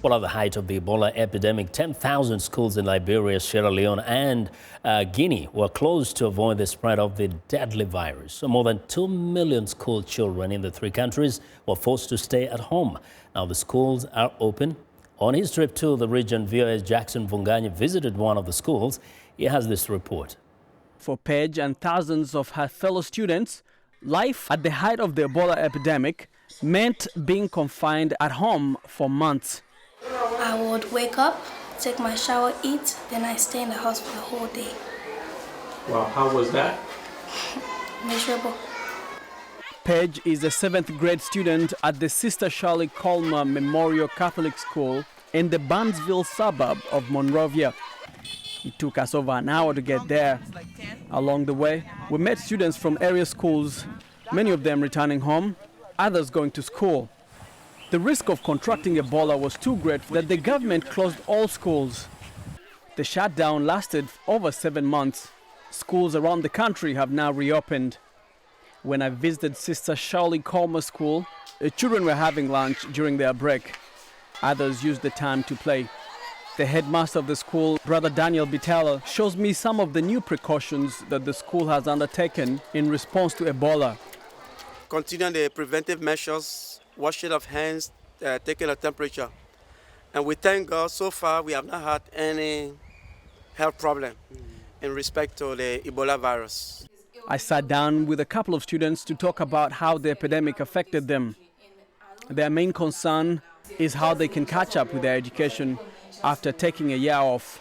Well, at the height of the Ebola epidemic, 10,000 schools in Liberia, Sierra Leone and Guinea were closed to avoid the spread of the deadly virus. So more than 2 million school children in the three countries were forced to stay at home. Now the schools are open. On his trip to the region, VOA's Jackson Mvunganyi visited one of the schools. He has this report. For Paige and thousands of her fellow students, life at the height of the Ebola epidemic meant being confined at home for months. I would wake up, take my shower, eat, then I stay in the house for the whole day. Wow, how was that? Miserable. Paige is a 7th grade student at the Sister Shirley Colmer Memorial Catholic School in the Barnesville suburb of Monrovia. It took us over an hour to get there. Along the way, we met students from area schools, many of them returning home, others going to school. The risk of contracting Ebola was too great that the government closed all schools. The shutdown lasted over 7 months. Schools around the country have now reopened. When I visited Sister Shirley Colmer School, the children were having lunch during their break. Others used the time to play. The headmaster of the school, Brother Daniel Bitala, shows me some of the new precautions that the school has undertaken in response to Ebola. Continuing the preventive measures, washing of hands, taking a temperature. And we thank God so far we have not had any health problem in respect to the Ebola virus. I sat down with a couple of students to talk about how the epidemic affected them. Their main concern is how they can catch up with their education after taking a year off.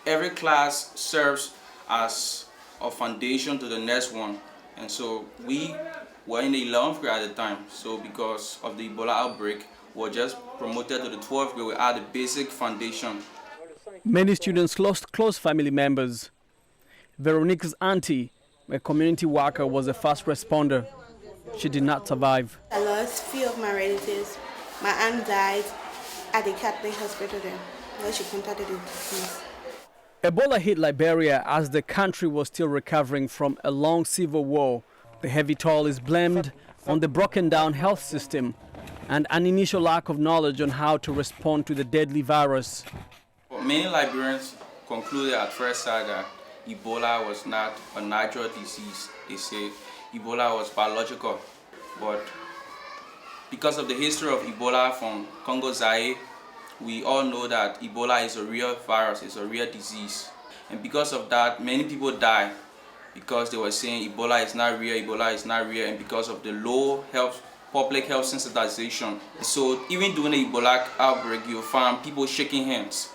Every class serves as a foundation to the next one. And so we were in the 11th grade at the time. So because of the Ebola outbreak, we were just promoted to the 12th grade. We had the basic foundation. Many students lost close family members. Veronique's auntie, a community worker, was a first responder. She did not survive. I lost few of my relatives. My aunt died at the Catholic hospital then, where she contacted the police. Ebola hit Liberia as the country was still recovering from a long civil war. The heavy toll is blamed on the broken down health system and an initial lack of knowledge on how to respond to the deadly virus. Many Liberians concluded at first sight that Ebola was not a natural disease. They say Ebola was biological. But because of the history of Ebola from Congo Zaire, we all know that Ebola is a real virus, it's a real disease. And because of that, many people died because they were saying Ebola is not real, Ebola is not real, and because of the low public health sensitization. So even during the Ebola outbreak, you'll find people shaking hands.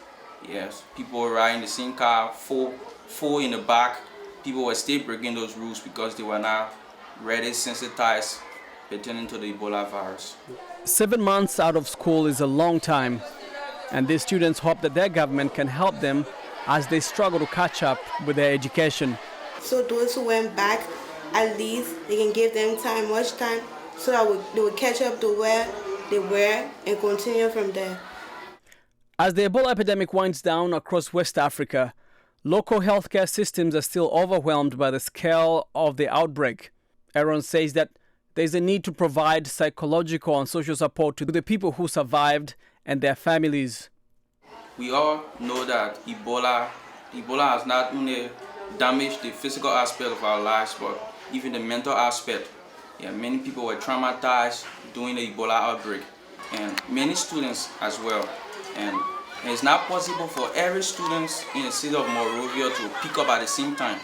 Yes, people were riding the same car, four in the back. People were still breaking those rules because they were not ready, sensitized pertaining to the Ebola virus. 7 months out of school is a long time, and these students hope that their government can help them as they struggle to catch up with their education. So those who went back, at least they can give them time, much time, so that they will catch up to where they were and continue from there. As the Ebola epidemic winds down across West Africa, local healthcare systems are still overwhelmed by the scale of the outbreak. Aaron says that there's a need to provide psychological and social support to the people who survived and their families. We all know that Ebola has not only damaged the physical aspect of our lives, but even the mental aspect. Yeah, many people were traumatized during the Ebola outbreak, and many students as well. And it's not possible for every student in the city of Monrovia to pick up at the same time.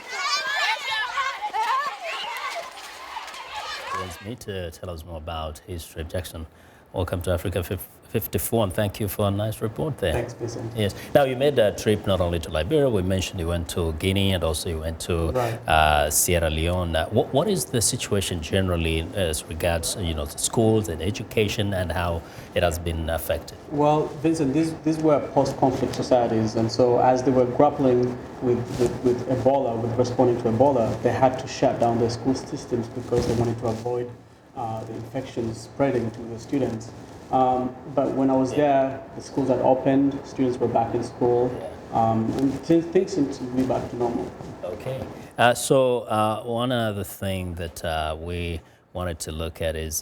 Wants me to tell us more about his trip. Jackson, welcome to Africa 54, and thank you for a nice report there. Thanks, Vincent. Yes. Now, you made a trip not only to Liberia, we mentioned you went to Guinea, and also you went to Sierra Leone. What is the situation generally as regards, the schools and education and how it has been affected? Well, Vincent, these were post-conflict societies, and so as they were grappling with Ebola, with responding to Ebola, they had to shut down their school systems because they wanted to avoid the infections spreading to the students. But when I was there, the schools had opened, students were back in school, and things seem to be back to normal. Okay. So one other thing that we wanted to look at is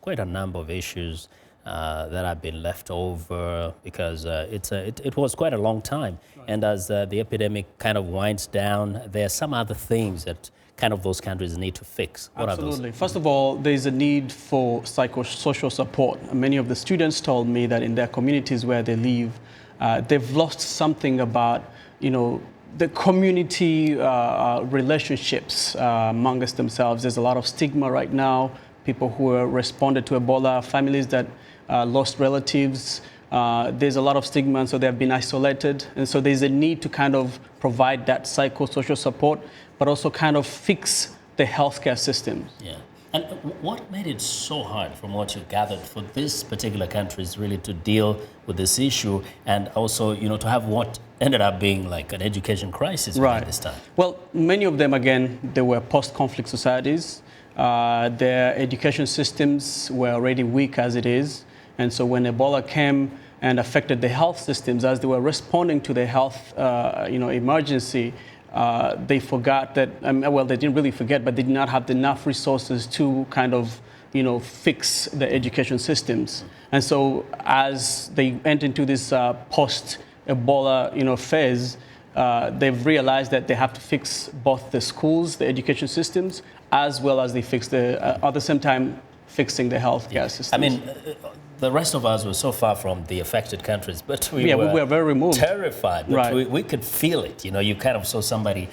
quite a number of issues that have been left over because it was quite a long time. And as the epidemic kind of winds down, there are some other things that kind of those countries need to fix. What Absolutely. are those? First of all, there's a need for psychosocial support. Many of the students told me that in their communities where they live, they've lost something about, the community relationships amongst themselves. There's a lot of stigma right now. People who responded to Ebola, families that lost relatives. There's a lot of stigma, and so they've been isolated. And so there's a need to kind of provide that psychosocial support, but also kind of fix the healthcare systems. Yeah. And what made it so hard, from what you gathered, for this particular countries really to deal with this issue, and also, to have what ended up being like an education crisis at this time? Well, many of them, again, they were post-conflict societies. Their education systems were already weak as it is. And so when Ebola came and affected the health systems, as they were responding to the health emergency, they forgot that, well, they didn't really forget, but they did not have enough resources to kind of, fix the education systems. And so as they went into this post-Ebola, phase, they've realized that they have to fix both the schools, the education systems, as well as they fix at the same time, fixing the healthcare systems. I mean, the rest of us were so far from the affected countries, but we were very removed. Terrified. But we could feel it. You kind of saw somebody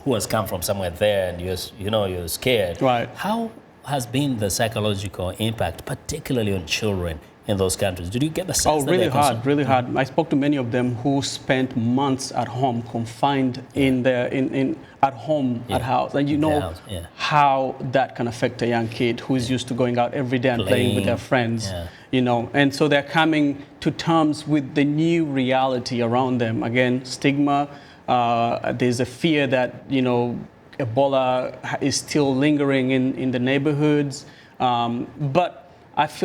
who has come from somewhere there, and you're scared. Right. How has been the psychological impact, particularly on children in those countries? Did you get the sense? Oh, really hard, really hard. I spoke to many of them who spent months at home, confined at home, at house, and how that can affect a young kid who is used to going out every day and playing with their friends. And so they're coming to terms with the new reality around them. Again, stigma. There's a fear that Ebola is still lingering in the neighborhoods, but as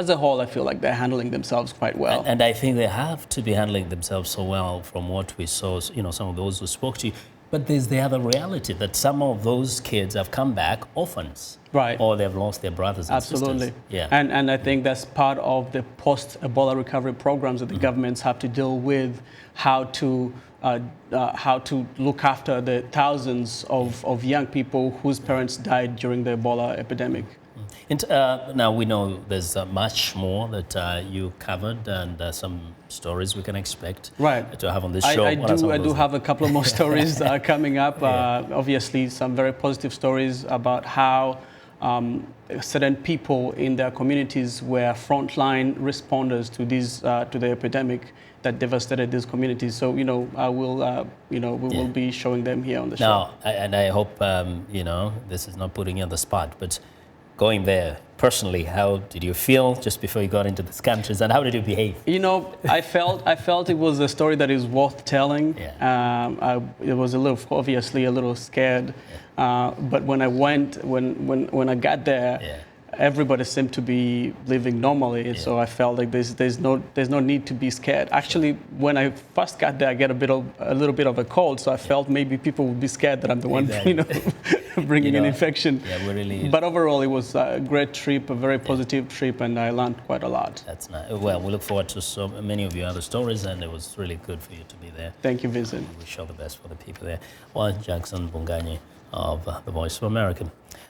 a whole, I feel like they're handling themselves quite well. And I think they have to be handling themselves so well from what we saw, some of those who spoke to you. But there's the other reality that some of those kids have come back orphans. Right. Or they've lost their brothers and sisters. Absolutely. Yeah. And I think that's part of the post-Ebola recovery programs that the governments have to deal with, how to look after the thousands of young people whose parents died during the Ebola epidemic. Now we know there's much more that you covered and some stories we can expect to have on this show. I do have a couple of more stories coming up. Obviously, some very positive stories about how certain people in their communities were frontline responders to the epidemic that devastated these communities. So I will we will be showing them here on the show. Now, and I hope this is not putting you on the spot, but going there personally, how did you feel just before you got into these countries, and how did you behave? I felt it was a story that is worth telling. It was obviously a little scared, but when I got there, everybody seemed to be living normally, and so I felt like there's no need to be scared. Actually, when I first got there, I get a little bit of a cold, so I felt maybe people would be scared that I'm the one, bringing an infection. But overall, it was a great trip, a very positive trip, and I learned quite a lot. That's nice. Well, we look forward to so many of your other stories, and it was really good for you to be there. Thank you, Vincent. We wish all the best for the people there. Well, Jackson Mvunganyi of The Voice of America.